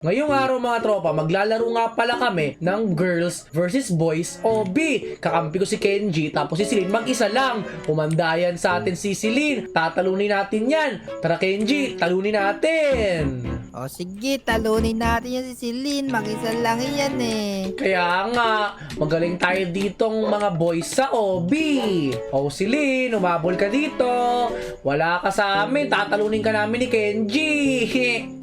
Ngayong araw mga tropa, maglalaro nga pala kami ng Girls versus Boys OB. Kakampi ko si Kenji, tapos si Celine mag-isa lang. Pumandayan sa atin si Celine. Tatalunin natin yan. Tara Kenji, talunin natin. O sige, talunin natin yan si Celine. Mag-isa lang yan eh. Kaya nga, magaling tayo ditong mga boys sa OB. O Celine, umabol ka dito. Wala ka sa amin, tatalunin ka namin ni Kenji.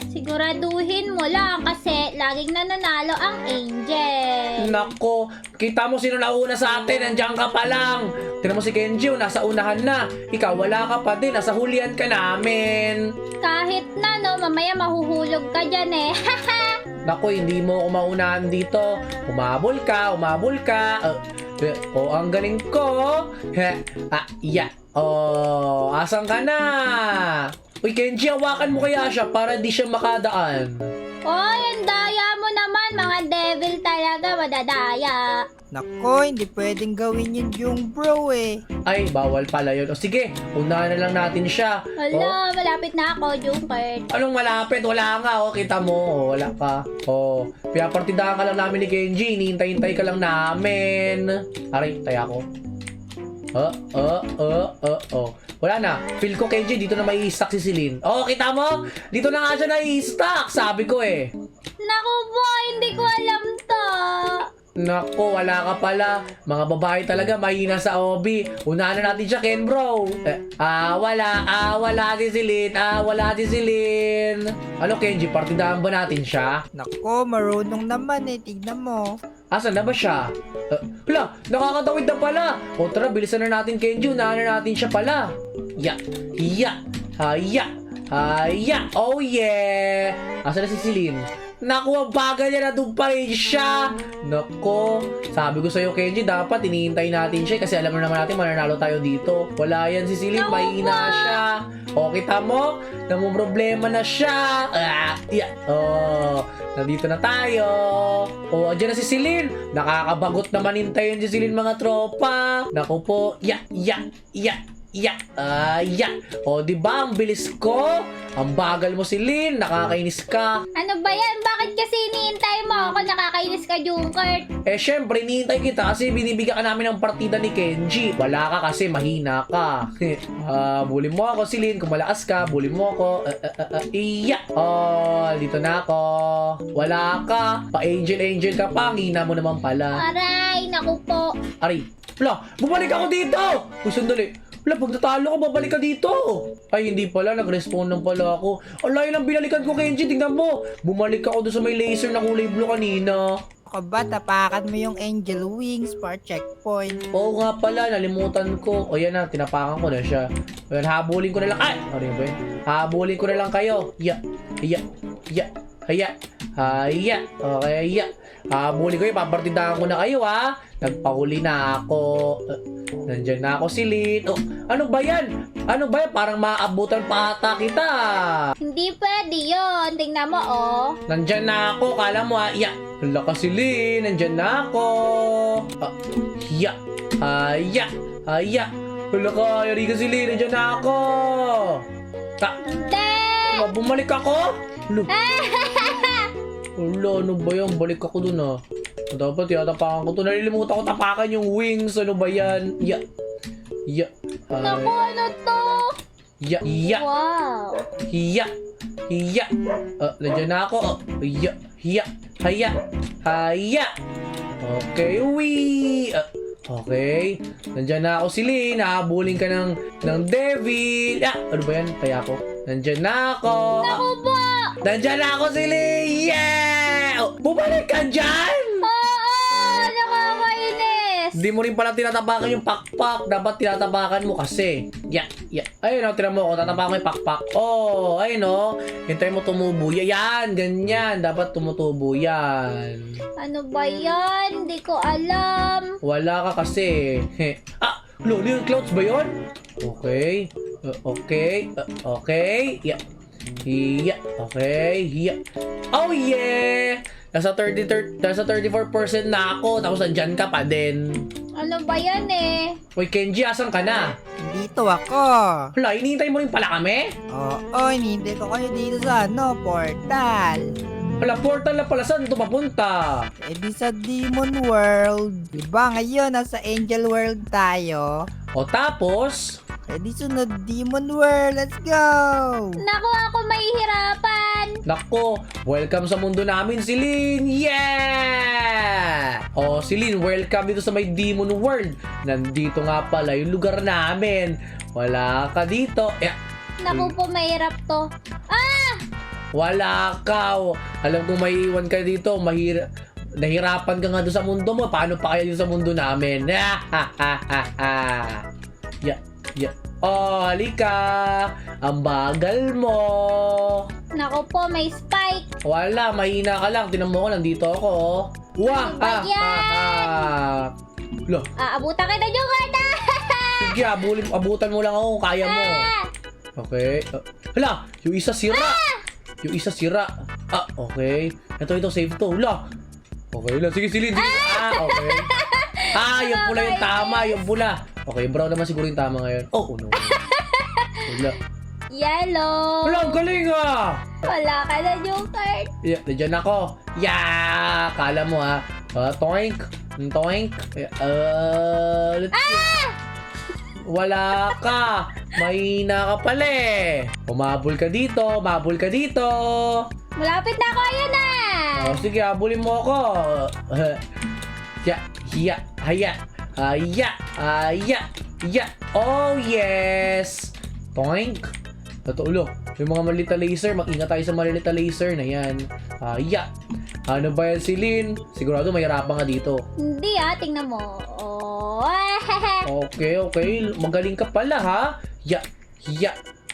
Siguraduhin mo lang kasi laging nananalo ang Angel. Nako, kita mo sino nauna sa atin, nandiyan ka pa lang. Tignan mo si Kenji, nasa unahan na. Ikaw, wala ka pa din, nasa hulihan ka namin. Kahit na no, mamaya mahuhulog ka dyan eh. Nako, hindi mo ako maunahan dito. Umabol ka, umabol ka. Ang galing ko. Asan ka na? Uy, Kenji, hawakan mo kaya siya para di siya makadaan. Oy, ang daya mo naman, mga devil talaga, madadaya. Nako, hindi pwedeng gawin yun yung bro eh. Ay, bawal pala yun. O sige, unahan na lang natin siya. Hala, malapit na ako, Junkert. Anong malapit? Wala nga, kita mo. Wala ka. Piyapartidahan ka lang namin ni Kenji. Hinihintay-hintay ka lang namin. Aray, taya ko. Wala na. Feel ko, Kenji, dito na may i-stack si Celine. Kita mo? Dito na nga siya na i-stack. Sabi ko eh. Naku po, hindi ko alam to. Nako, wala ka pala. Mga babae talaga, mahina sa OB. Unahan na natin siya, Ken bro. Wala si Celine. Wala si Celine. Ano, Kenji, partidahan ba natin siya? Nako, marunong naman eh. Tignan mo. Asan na ba siya? Hala, nakakatawid na pala. Tara, bilisan na natin, Kenji. Unahan na natin siya pala. Haya. Oh yeah. Asan na si Celine? Naku, ang bagal niya, na doon pa rin siya. Nako, sabi ko sa'yo, Kenji, dapat hinihintay natin siya kasi alam naman natin mananalo tayo dito. Wala yan si Celine, mahina siya. Kita mo? Namumroblema na siya. Nandito na tayo. Andyan na si Celine. Nakakabagot naman hintayin si Celine, mga tropa. Naku po, diba ang bilis ko? Ang bagal mo, Celine. Nakakainis ka. Ano ba yan? Bakit kasi iniintay mo ako? Nakakainis ka, Junkert. Syempre, hinihintay kita kasi binibigyan ka namin ng partida ni Kenji. Wala ka kasi, mahina ka. Bully mo ako, Celine. Kung malakas ka, bully mo ako. Dito na ako. Wala ka. Pa-angel ka pa. Ang hina mo naman pala. Aray, naku po. Aray. Wala, bumalik ako dito! Uy, sandali. Wala, pag natalo ko, babalik ka dito. Ay, hindi pala. Nag-respawn lang pala ako. Alay lang binalikan ko, Kenji. Tingnan mo. Bumalik ako doon sa may laser na kulay blue kanina. Ako ba, tapakan mo yung angel wings para checkpoint. Oo nga pala, nalimutan ko. Yan na, tinapakan ko na siya. Ayan, habulin ko na lang. Ay! Ano yun ba yun? Habulin ko na lang kayo. Haya. Okay, habulin ko yun. Papartidahan ko na kayo, ha. Nagpahuli na ako. Nandyan na ako, Celine. Ano ba yan? Parang maabutan pa ata kita. Hindi pwede yun. Tingnan mo, Nandyan na ako. Kala mo, ha. Hala ka, Celine. Nandyan na ako. Haya. Hala ka, yari ka, Celine. Nandyan na ako. Hindi! Bumalik ako? Hala, ano ba yan? Balik ako dun, ha. Dapat yatapakan ko to. Nalilimutan ko tapakan yung wings. Ano ba yan? Naku, ano to? Wow. Nandiyan na ako. Haya. Okay, okay. Nandiyan na ako, Celine. Nahabulin ka ng devil. Ano ba yan? Kaya ako. Nandiyan na ako. Naku po! Nandiyan na ako, Celine. Yeah! Bumalik ka dyan! Nakakainis! Hindi mo rin pala tinatapakan yung pakpak. Dapat tinatapakan mo kasi. Ayun o, tira mo ako. Tatapakan mo yung pakpak. Ayun o. Hintay mo tumubo. Yan, ganyan. Dapat tumutubo yan. Ano ba yan? Hindi ko alam. Wala ka kasi. Yung clouds ba yun? Okay. Okay. Oh yeah! Nasa 34% na ako. Tapos andyan ka pa din. Ano ba yan eh? Uy, Kenji, asan ka na? Dito ako. Hala, hinihintay mo rin pala kami? Oo, hinihintay ko kayo dito sa portal. Hala, portal na pala. Saan ito papunta? Eh di sa Demon World. Diba ngayon nasa Angel World tayo? O tapos, Eh di sunod Demon World. Let's go! Naku, ako mahihirapan. nako, welcome sa mundo namin, Celine! Yeah! O, Celine, welcome dito sa may Demon World. Nandito nga pala yung lugar namin. Wala ka dito. Naku po, mahirap to. Ah! Wala ka. Alam ko may iwan ka dito. Nahirapan ka nga doon sa mundo mo. Paano pa kaya dito sa mundo namin? Yeah. Oh, halika. Ang bagal mo. Naku po, may spike. Wala, mahina ka lang. Tinan mo ko, nandito ako. Oh. Wah! Ano ba yan? Lo, Aabutan kita, Jungard. sige, abutan mo lang ako kung kaya mo. Okay. Hala, yung isa sira. Yung isa sira. Okay. Ito, save to. Hala. Okay lang. Sige, Celine. Okay. Yung pula yung tama. Yung pula. Okay, brown naman siguro yung tama ngayon. Oh, no. Hala. Yellow. Hala, ang galing ah. Wala ka na, Jungard. Yeah, nandiyan ako. Yeah! Kala mo ha. Toink. Toink. Let's see. Wala ka. Mahina ka pala eh. Umabol ka dito. Malapit na ako, ayan na. Sige, habulin mo ako. Haya. Oh, yes. Toink. Totoo, yung mga malita laser, mag-ingat tayo sa malita laser na yan. Ano ba yan, Celine? Sigurado mahirapan ka dito. Hindi tingnan mo. Oh. Okay. Magaling ka pala, ha?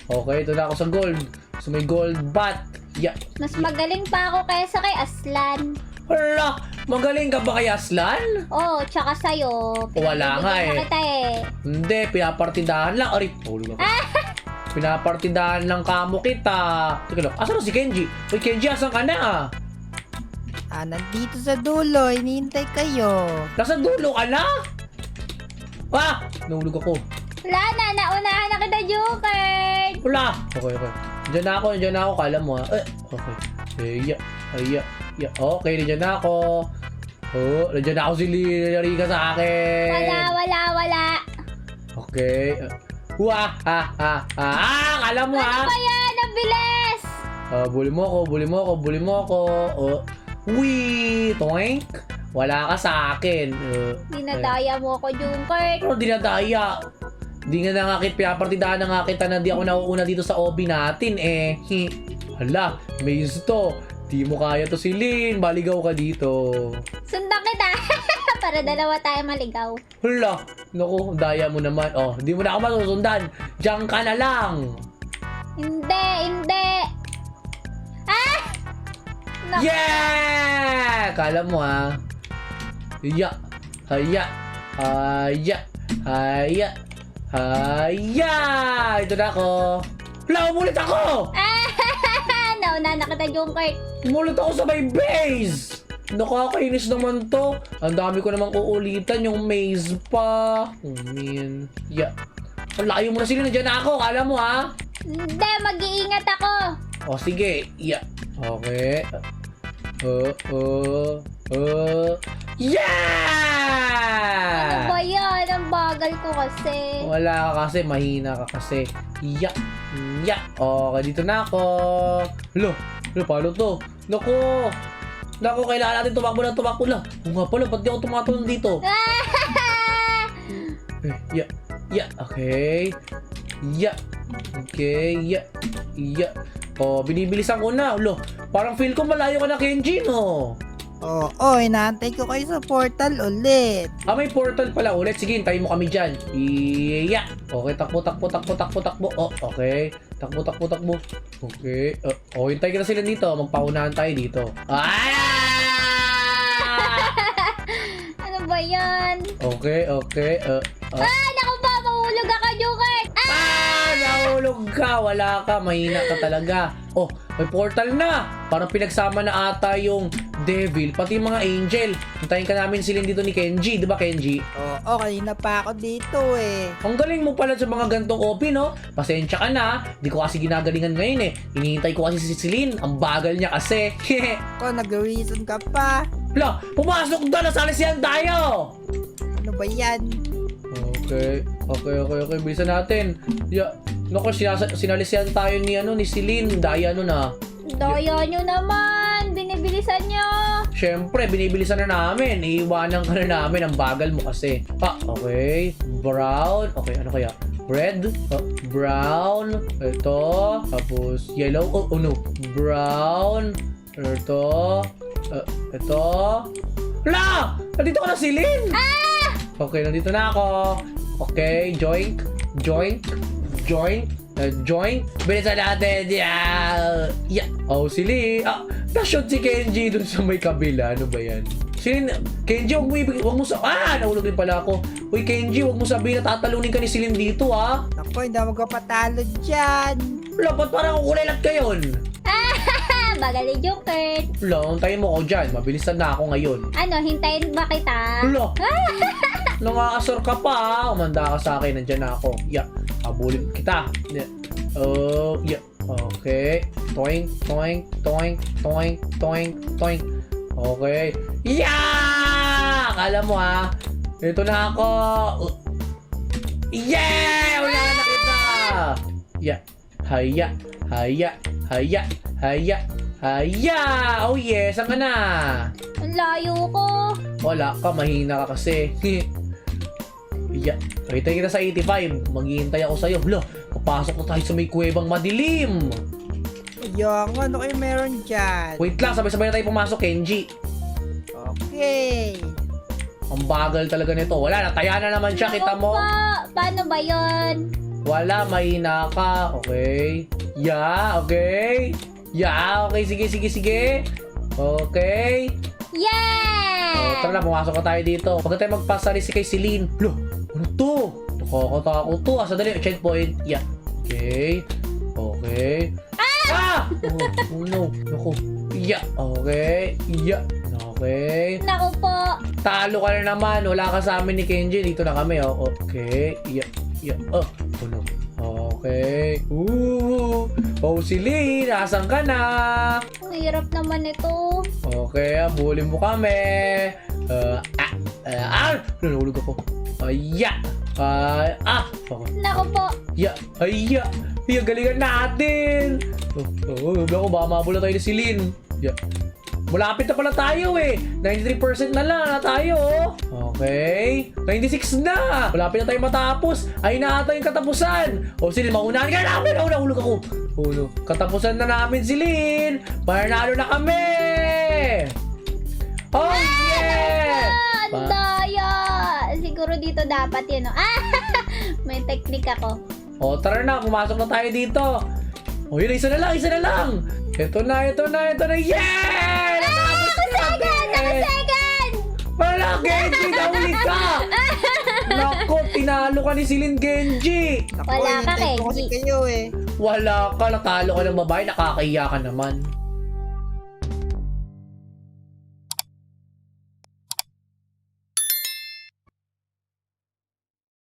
Okay, ito na ako sa gold. So, may gold bat. Mas magaling pa ako kaysa kay Aslan. Hala! Magaling ka ba kay Aslan? Oh, tsaka sa'yo. Wala nga Pinagbibigyan eh. kita Hindi, pinapartidahan lang. Aray, tulog ako. Pinapartidahan lang kamo kita. Teka lang, asan na si Kenji? Uy, Kenji, asan ka na? Nandito sa dulo. Hinihintay kayo. Nasa dulo ka na? Nahulog ako. Wala na, naunahan na kita, Jungard. Wala! Okay. Diyan na ako. Kala mo ha. Okay. Okay, nandiyan na ako. Nandiyan na ako si Rika sa akin. Wala. Okay. Kala mo ha. Ano ba yan? Ang bilis! Buli mo ako. Toink. Wala ka sa akin. Dinadaya mo ako, Jungard. Pero dinadaya. Di nga na nga pinapartidahan na nga kita na di ako nauuna dito sa OB natin eh. Hala, maze to. Di mo kaya to, Celine. Baligaw ka dito. Sundan kita. Para dalawa tayo maligaw. Hala, naku, daya mo naman. Di mo na ako masusundan. Diyan ka na lang. Hindi. Naku. Yeah! Kala mo ha. Ito na ako. Hala, umulit ako! Nauna na kita, Jungard. Umulit ako sa may base! Nakakainis naman to. Ang dami ko namang uulitan yung maze pa. Oh, man. Ang layo mo na sila. Nandiyan na ako. Kala mo ha? Hindi, mag-iingat ako. Sige. Okay. Ano ba Yeah! yan? Ang bagal ko kasi. Wala ka kasi. Mahina ka kasi. Okay, dito na ako. Hala, paano to? Naku, kailangan natin tumakbo lang. Nga pala, ba't di ako tumatalon dito? Okay. Binibilisan ko na. Parang feel ko malayo ka na, Kenji, no? Inaantay ko kayo sa portal ulit. May portal pala ulit. Sige, hintayin mo kami dyan. Okay, takbo. Okay. Takbo. Okay. Hintay kita sila dito. Magpaunahan tayo dito. Ano ba yan? Okay. Naku pa, mahulog ako, Jungard. Nahulog ka. Wala ka. Mahina ka talaga. may portal na. Parang pinagsama na ata yung devil, pati yung mga angel. Hintayin ka namin silin dito ni Kenji, di ba Kenji? Oo, kanina pa ako dito eh. Ang galing mo pala sa mga gantong OP, no? Pasensya ka na, di ko kasi ginagalingan ngayon eh. Hinihintay ko kasi si Celine, ang bagal niya kasi. Ako, nag-reason ka pa. Hala, pumasok doon, nasalisihan tayo! Ano ba yan? Okay, bilisan natin. Naku, sinalisihan tayo ni Celine, daya na. Daya nyo naman. Binibilisan nyo. Siyempre, binibilisan na namin. Iiwanan ka na namin. Ang bagal mo kasi. Okay. Brown. Okay, ano kaya? Red. Brown. Ito. Tapos, yellow. Oh no. Brown. Ito. Ito. Hala! Nandito ka na, Celine! Okay, nandito na ako. Okay, joink. Bilisan natin. Yeah. Oh, Celine. Na-shot si Kenji dun sa may kabila. Ano ba yan? Celine, Kenji, wag mo nahulog din pala ako. Uy, Kenji, wag mo sabihin na tatalunin ka ni Celine dito, ha? Ako, hindi ako magpapatalo dyan. Wala, ba't parang kukulilat ka yun? Bagal ni Joker. Wala, antayin mo ko dyan. Mabilisan na ako ngayon. Ano, hintayin ba kita? Wala. Nangaasar ka pa, ha? Umanda ka sa akin. Nandyan na ako. Yeah. Habulin kita. Yeah. Yeah. Okay. Toink. Okay. Yeah! Akala mo, ha? Ito na ako. Yeah! Wala na kita! Yeah. Haya! Oh yes! Saan ka na? Ang layo ko. Wala ka, mahina ka kasi. Yeah. Hintay kita sa 85. Maghihintay ako sa'yo. Hala, papasok na tayo sa may kuwebang madilim. Ayun, ano kayo meron dyan? Wait lang, sabay-sabay na tayo pumasok, Kenji. Okay. Ang bagal talaga nito. Wala, nataya na naman siya, kita mo? Paano ba yun? Wala, mahina ka. Okay. Yeah, okay. Yeah, okay. Sige. Okay. Yeah! Oh, tara na, pumasok na tayo dito. Huwag tayo magpasarisi kay Celine. Lo, ano to? Nakakatakot to. Sadali, checkpoint. Yeah. Okay. Oh no. Naku. Yeah. Okay. Yeah. Okay. Naku po. Talo ka na naman. Wala ka sa amin ni Kenji. Dito na kami. Oh. Okay. Yeah. Oh no. Okay. Oh, Celine. Asan ka na? Ang hirap naman ito. Okay, abulin mo kami. Nahulog ako. Okay. Naku po. Galingan natin. Ako, baka mabula tayo ni Celine. Malapit na pala tayo eh. 93% na lang na tayo. Okay. 96 na. Malapit na tayo matapos. Ay na ata yung katapusan. Celine, maunahan ka namin. Nahulog ako. Oh no. Katapusan na namin, Celine. Panalo na kami. Oh yeah! Ang daya. Siguro dito dapat yun. May technique ako. Tara na. Pumasok na tayo dito. Yun, isa na lang. Ito na. Yeah! Second! Wala, Genji! Nahuli ka! Nako, tinalo ka ni Celine, Genji! Ako, Wala ka, hinintay ko kasi Kenji. kayo eh. Wala ka, natalo ka ng babae, nakakahiya ka naman.